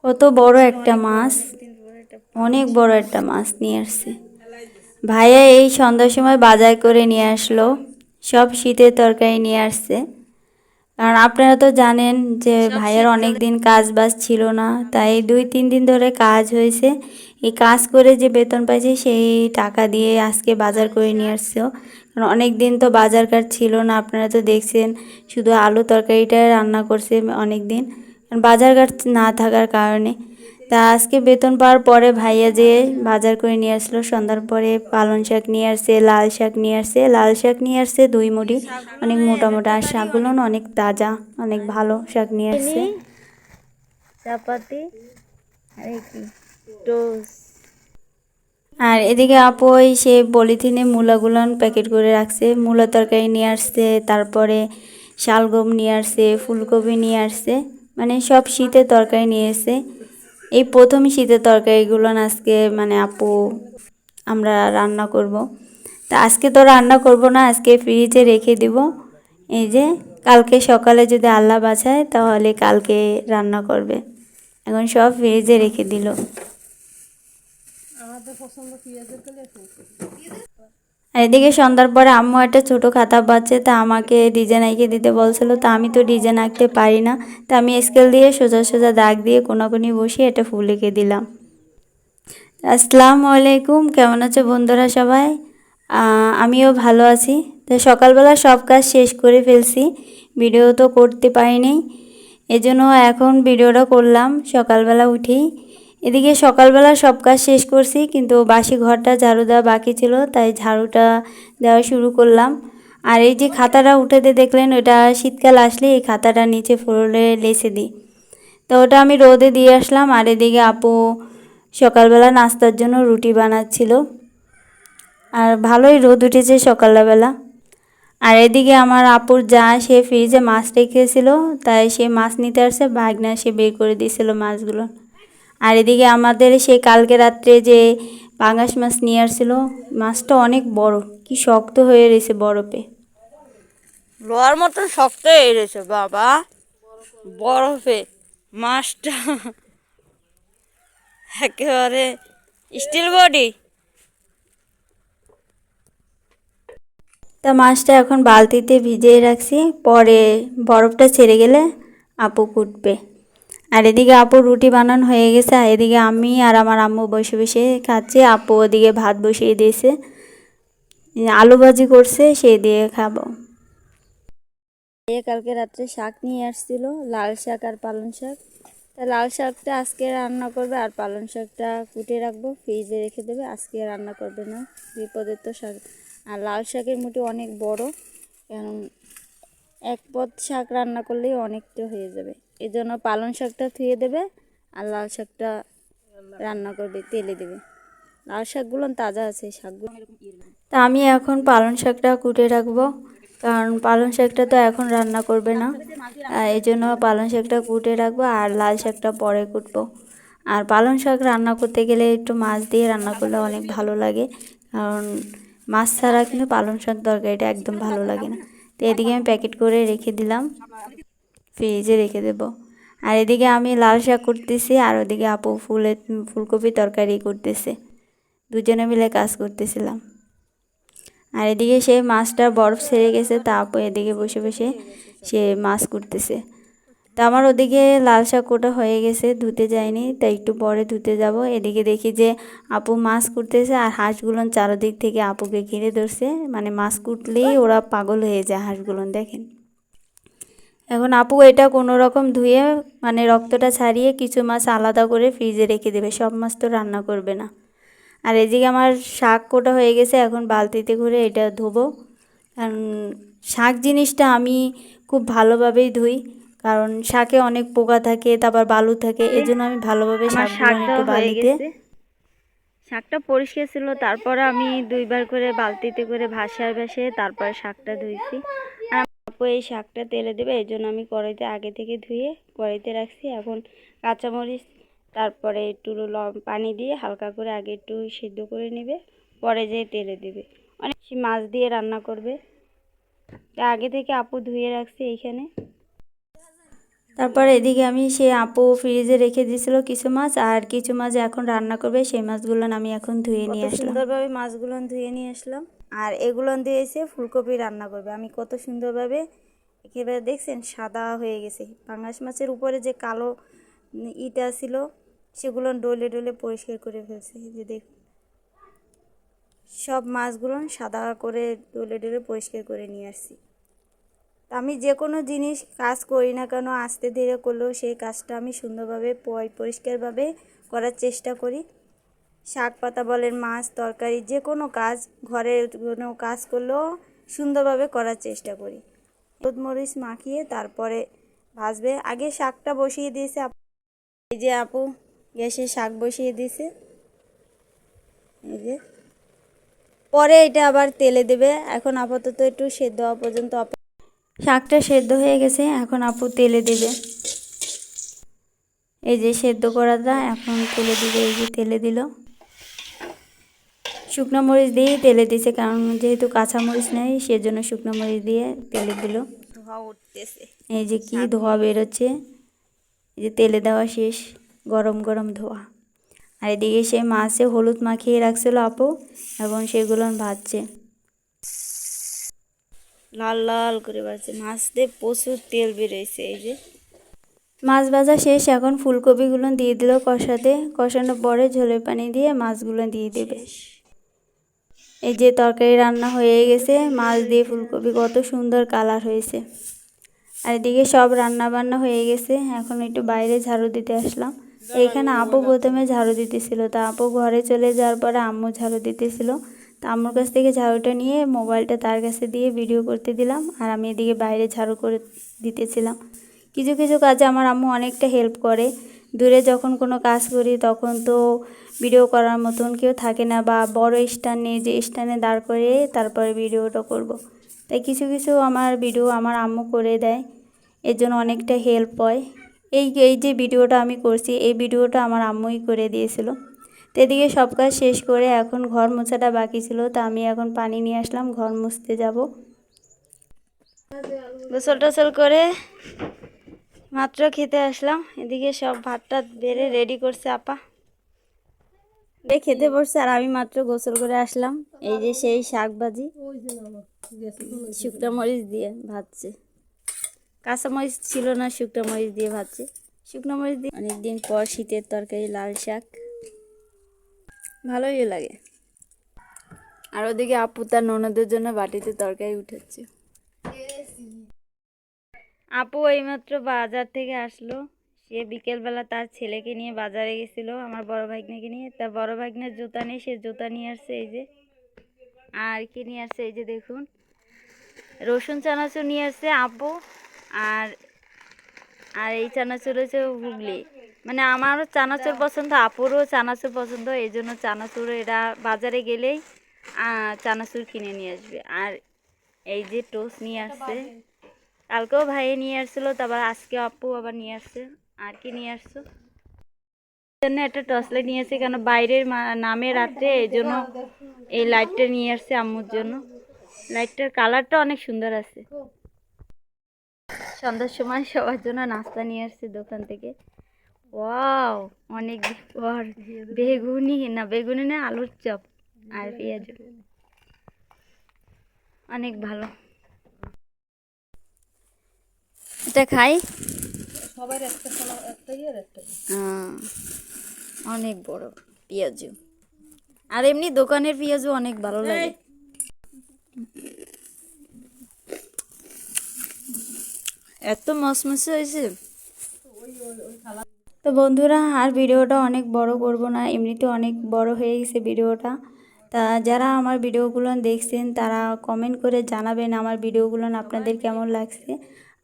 কত বড় একটা মাছ, অনেক বড় একটা মাছ নিয়ে আসছে ভাইয়া। এই সন্ধ্যার সময় বাজার করে নিয়ে আসলো, সব শীতের তরকারি নিয়ে আসছে। কারণ আপনারা তো জানেন যে ভাইয়ার অনেক দিন কাজ বাজ ছিল না, তাই 2-3 দিন ধরে কাজ হয়েছে। এই কাজ করে যে বেতন পাইছে সেই টাকা দিয়ে আজকে বাজার করে নিয়ে আসছে। কারণ অনেক দিন তো বাজার কার ছিল না, আপনারা তো দেখছেন শুধু আলু তরকারিটা রান্না করছে অনেক দিন, বাজার ঘাট না থাকার কারণে। তা আজকে বেতন পাওয়ার পরে ভাইয়া যে বাজার করে নিয়ে আসলো, সন্ধ্যার পরে পালং শাক নিয়ে আসছে, লাল শাক নিয়ে আসছে। লাল শাক নিয়ে আসছে 2 মুঠি, অনেক মোটা মোটা, আর শাকগুলো না অনেক তাজা, অনেক ভালো শাক নিয়ে আসছে। চাপাতি আর কি টোস্ট। আর এদিকে আপু ওই সে পলিথিনে মূলাগুলান প্যাকেট করে রাখছে, মূলা তরকারি নিয়ে আসছে, তারপরে শালগম নিয়ে আসছে, ফুলকপি নিয়ে আসছে, মানে সব শীতের তরকারি নিয়ে এসছে। এই প্রথম শীতের তরকারিগুলো আজকে মানে আপু আমরা রান্না করব। তা আজকে তো রান্না করব না, আজকে ফ্রিজে রেখে দিব। এই যে কালকে সকালে যদি আল্লাহ বাঁচায় তাহলে কালকে রান্না করবে। এখন সব ফ্রিজে রেখে দিল। আর এদিকে সন্ধ্যার পরে আম্মু একটা ছোটো খাতা পাচ্ছে, তা আমাকে ডিজাইন আঁকে দিতে বলছিল। তা আমি তো ডিজাইন আঁকতে পারি না, তা আমি স্কেল দিয়ে সোজা সোজা দাগ দিয়ে কোনাকুনি বসিয়ে এটা ফুল এঁকে দিলাম। আসসালামু আলাইকুম, কেমন আছে বন্ধুরা সবাই? আমিও ভালো আছি। তো সকালবেলা সব কাজ শেষ করে ফেলছি, ভিডিও তো করতে পারিনি, এজন্য এখন ভিডিওটা করলাম সকালবেলা উঠেই। এদিকে সকালবেলা সব কাজ শেষ করছি, কিন্তু বাসি ঘরটা ঝাড়ু দেওয়া বাকি ছিল, তাই ঝাড়ুটা দেওয়া শুরু করলাম। আর এই যে খাতাটা উঠাতে দেখলেন, ওটা শীতকাল আসলে এই খাতাটা নিচে ফ্লোরে লেসে দিই, তো ওটা আমি রোদে দিয়ে আসলাম। আর এদিকে আপু সকালবেলা নাস্তার জন্য রুটি বানাচ্ছিল, আর ভালোই রোদ উঠেছে সকালবেলা। আর এদিকে আমার আপুর যা, সে ফ্রিজে মাছ রেখেছিল, তাই সে মাছ নিতে আসছে, ভাগনা সে বের করে দিয়েছিল মাছগুলো। আর এদিকে আমাদের সে কালকে রাত্রে যে পাঙ্গাস মাছ নিয়ে আসছিল, মাছটা অনেক বড়, কি শক্ত হয়ে রয়েছে বরফে, লোহার মতন শক্ত হয়ে রয়েছে বাবা বরফে মাছটা, একেবারে স্টিল বডি। তা মাছটা এখন বালতিতে ভিজিয়ে রাখছি, পরে বরফটা ছেড়ে গেলে আপু কুটবে। আর এদিকে আপু রুটি বানানো হয়ে গেছে, আর এদিকে আমি আর আমার আম্মু বসে বসে খাচ্ছি। আপু ওদিকে ভাত বসিয়ে দিয়েছে, আলু ভাজি করছে, সেই দিয়ে খাবো। কালকে রাত্রে শাক নিয়ে আসছিল, লাল শাক আর পালং শাক। তা লাল শাকটা আজকে রান্না করবে, আর পালং শাকটা কুটে রাখবো, ফ্রিজে রেখে দেবে, আজকে রান্না করবে না, বিপদের তো শাক। আর লাল শাকের মুঠি অনেক বড়, কারণ এক পদ শাক রান্না করলেই অনেকটা হয়ে যাবে, এই জন্য পালং শাকটা ধুয়ে দেবে আর লাল শাকটা রান্না করবে, তেলে দেবে। লাল শাকগুলো তাজা আছে শাকগুলো। তা আমি এখন পালং শাকটা কুটে রাখবো, কারণ পালং শাকটা তো এখন রান্না করবে না, এই জন্য পালং শাকটা কুটে রাখবো, আর লাল শাকটা পরে কুটবো। আর পালং শাক রান্না করতে গেলে একটু মাছ দিয়ে রান্না করলে অনেক ভালো লাগে, কারণ মাছ ছাড়া কিন্তু পালং শাক তরকারিটা একদম ভালো লাগে না। তো এদিকে আমি প্যাকেট করে রেখে দিলাম, ফ্রিজে রেখে দেব। আর এদিকে আমি লাল শাক করতেছি, আর ওদিকে আপু ফুলকপি তরকারি করতেছে, দুজনে মিলে কাজ করতেছিলাম। আর এদিকে সে মাছটার বরফ ছেড়ে গেছে, তা আপু এদিকে বসে বসে সে মাছ কুটতেছে। তা আমার ওদিকে লাল শাক কোটা হয়ে গেছে, ধুতে যায়নি, তাই একটু পরে ধুতে যাব। এদিকে দেখি যে আপু মাছ কুটতেছে, আর হাঁসগুলোন চারদিক থেকে আপুকে ঘিরে ধরছে, মানে মাছ কুটলেই ওরা পাগল হয়ে যায় হাঁসগুলোন, দেখেন। এখন আপু এটা কোনো রকম ধুয়ে মানে রক্তটা ছাড়িয়ে কিছু মাছ আলাদা করে ফ্রিজে রেখে দেবে, সব মাছ তো রান্না করবে না। আর এদিকে আমার শাক কোটা হয়ে গেছে, এখন বালতিতে করে এটা ধোবো। কারণ শাক জিনিসটা আমি খুব ভালোভাবেই ধুই, কারণ শাকে অনেক পোকা থাকে, তারপর বালু থাকে, এজন্য আমি ভালোভাবে শাকগুলো একটু বালিতে। শাকটা পরিষ্কার ছিল, তারপরে আমি 2বার করে বালতিতে করে ভাসিয়ে তারপর শাকটা ধুইছি। আর আপু এই শাকটা তেলে দেবে, এই জন্য আমি কড়াইতে আগে থেকে ধুয়ে কড়াইতে রাখছি। এখন কাঁচামরিচ, তারপরে একটু পানি দিয়ে হালকা করে আগে একটু সিদ্ধ করে নেবে, পরে যেয়ে তেলে দেবে। অনেক মাছ দিয়ে রান্না করবে, তা আগে থেকে আপু ধুয়ে রাখছি এইখানে। তারপর এদিকে আমি সে আপু ফ্রিজে রেখে দিয়েছিল কিছু মাছ, আর কিছু মাছ এখন রান্না করবে, সেই মাছগুলো আমি এখন ধুয়ে নিয়ে আসলাম। সুন্দরভাবে মাছগুলো ধুয়ে নিয়ে আসলাম, আর এগুলো দিয়ে এসে ফুলকপি রান্না করবে। আমি কত সুন্দরভাবে একেবারে দেখছেন সাদা হয়ে গেছে। পাঙাশ মাছের উপরে যে কালো ইটা ছিল সেগুলো ডলে ডলে পরিষ্কার করে ফেলছে। এই যে দেখুন সব মাছগুলো সাদা করে ডলে ডলে পরিষ্কার করে নিয়ে আসছি। আমি যে কোনো জিনিস কাজ করি না কেন আস্তে ধীরে করলেও সেই কাজটা আমি সুন্দরভাবে পরিষ্কারভাবে করার চেষ্টা করি। শাক পাতা বলেন, মাছ তরকারি, যে কোনো কাজ ঘরের কোনো কাজ করলেও সুন্দরভাবে করার চেষ্টা করি। হলুদ মরিচ মাখিয়ে তারপরে ভাজবে। আগে শাকটা বসিয়ে দিয়েছে এই যে আপু, গ্যাসে শাক বসিয়ে দিয়েছে এই যে, পরে এটা আবার তেলে দেবে। এখন আপাতত একটু সেদ্ধ হওয়া পর্যন্ত শাকটা সেদ্ধ হয়ে গেছে, এখন আপু তেলে দেবে। এই যে সেদ্ধ করাটা এখন তেলে দিবে। এই যে তেলে দিল, শুকনো মরিচ দিয়েই তেলে দিছে, কারণ যেহেতু কাঁচা মরিচ নেই সেজন্য শুকনো মরিচ দিয়ে তেলে দিল। ধোঁয়া উঠতেছে। এই যে কি ধোঁয়া বেরোচ্ছে, এই যে তেলে দেওয়া শেষ, গরম গরম ধোঁয়া। আর এদিকে সে মাছে হলুদ মাখিয়ে রাখছিল আপু, এখন সেগুলো ভাজছে। লাল লাল করে ভাজছে, মাছ দিয়ে প্রচুর তেল বেরোইছে। এই যে মাছ ভাজা শেষ, এখন ফুলকপিগুলো দিয়ে দিল কষাতে। কষানোর পরে ঝোলের পানি দিয়ে মাছগুলো দিয়ে দেবে। এই যে তরকারি রান্না হয়ে গেছে, মাছ দিয়ে ফুলকপি, কত সুন্দর কালার হয়েছে। আর এদিকে সব রান্না বান্না হয়ে গেছে, এখন একটু বাইরে ঝাড়ু দিতে আসলাম। এইখানে আপু প্রথমে ঝাড়ু দিতেছিল, তা আপু ঘরে চলে যাওয়ার পরে আম্মু ঝাড়ু দিতেছিল। তা আম্মুর কাছ থেকে ঝাড়ুটা নিয়ে মোবাইলটা তার কাছে দিয়ে ভিডিও করতে দিলাম, আর আমি এদিকে বাইরে ঝাড়ু করে দিতেছিলাম। কিছু কিছু কাজে আমার আম্মু অনেকটা হেল্প করে। দূরে যখন কোনো কাজ করি তখন তো ভিডিও করার মতন কেউ থাকে না, বা বড় স্ট্যান্ড নিয়ে যে স্ট্যান্ডে দাঁড় করে তারপরে ভিডিওটা করব। তাই কিছু কিছু আমার ভিডিও আমার আম্মু করে দেয়, এর জন্য অনেকটা হেল্প হয়। এই এই যে ভিডিওটা আমি করছি, এই ভিডিওটা আমার আম্মুই করে দিয়েছিল। তো এদিকে সব কাজ শেষ করে এখন ঘর মোছাটা বাকি ছিল, তা আমি এখন পানি নিয়ে আসলাম, ঘর মুছতে যাব। গোসল টোসল করে মাত্র খেতে আসলাম। এদিকে সব ভাত টাত বেড়ে রেডি করছে আপা, খেতে বসছে, আর আমি মাত্র গোসল করে আসলাম। এই যে সেই শাক ভাজি শুকনো মরিচ দিয়ে ভাজছে, কাঁচা মরিচ ছিল না, শুকনো মরিচ দিয়ে ভাজছে। শুকনো মরিচ দিয়ে অনেকদিন পর শীতের তরকারি লাল শাক, ভালোই লাগে। আর ওদিকে আপু তার ননদের জন্য বাটিতে তরকারি উঠাচ্ছে। আপু এইমাত্র বাজার থেকে আসলো। সে বিকেলবেলা তার ছেলেকে নিয়ে বাজারে গেছিল, আমার বড় ভাগ্নেকে নিয়ে। তার বড় ভাগ্নের জুতা নেই, সে জুতা নিয়ে আসছে। এই যে আর কি নিয়ে আসছে, এই যে দেখুন রসুন চানাচুর নিয়ে আসছে আপু। আর আর এই চানাচুর হচ্ছে হুগলি, মানে আমারও চানাচুর পছন্দ, আপুরও চানাচুর পছন্দ, এই জন্য চানাচুর এরা বাজারে গেলেই চানাচুর কিনে নিয়ে আসবে। আর এই যে টোস্ট নিয়ে আসছে, কালকেও ভাইয়ে নিয়ে আসছিল, তারপর আজকে আপু আবার নিয়ে আসছে। আর কি নিয়ে আসছো? জন্য একটা টর্চ লাইট নিয়ে আসছে, কেন বাইরের নামে রাত্রে, এই জন্য এই লাইটটা নিয়ে আসছে আম্মুর জন্য। লাইটটার কালারটা অনেক সুন্দর আছে। সন্ধ্যার সময় সবার জন্য নাস্তা নিয়ে আসছে দোকান থেকে। ওয়াও, অনেক দিন পর বেগুনি না আলুর চপ আর পেঁয়াজ, অনেক ভালো। এটা খাই, অনেক বড় পেঁয়াজু, আর এমনি দোকানের পেঁয়াজু অনেক ভালো লাগে। এত মসমসে হয়েছে। তো বন্ধুরা আর ভিডিওটা অনেক বড় করব না, এমনিতে অনেক বড় হয়ে গেছে ভিডিওটা। তা যারা আমার ভিডিওগুলো দেখছেন তারা কমেন্ট করে জানাবেন আমার ভিডিওগুলো আপনাদের কেমন লাগছে,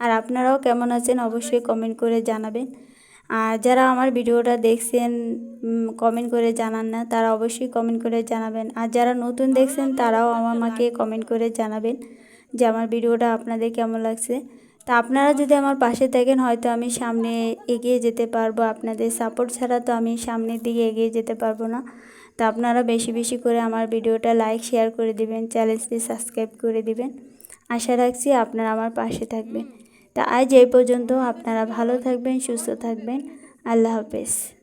আর আপনারাও কেমন আছেন অবশ্যই কমেন্ট করে জানাবেন। আর যারা আমার ভিডিওটা দেখছেন কমেন্ট করে জানান না, তারা অবশ্যই কমেন্ট করে জানাবেন। আর যারা নতুন দেখছেন তারাও আমাকে কমেন্ট করে জানাবেন যে আমার ভিডিওটা আপনাদের কেমন লাগছে। তা আপনারা যদি আমার পাশে থাকেন হয়তো আমি সামনে এগিয়ে যেতে পারবো, আপনাদের সাপোর্ট ছাড়া তো আমি সামনের দিকে এগিয়ে যেতে পারবো না। তা আপনারা বেশি বেশি করে আমার ভিডিওটা লাইক শেয়ার করে দিবেন, চ্যানেলটি সাবস্ক্রাইব করে দিবেন। আশা রাখছি আপনারা আমার পাশে থাকবেন। তা আজ এই পর্যন্ত। আপনারা ভালো থাকবেন, সুস্থ থাকবেন। আল্লাহ হাফেজ।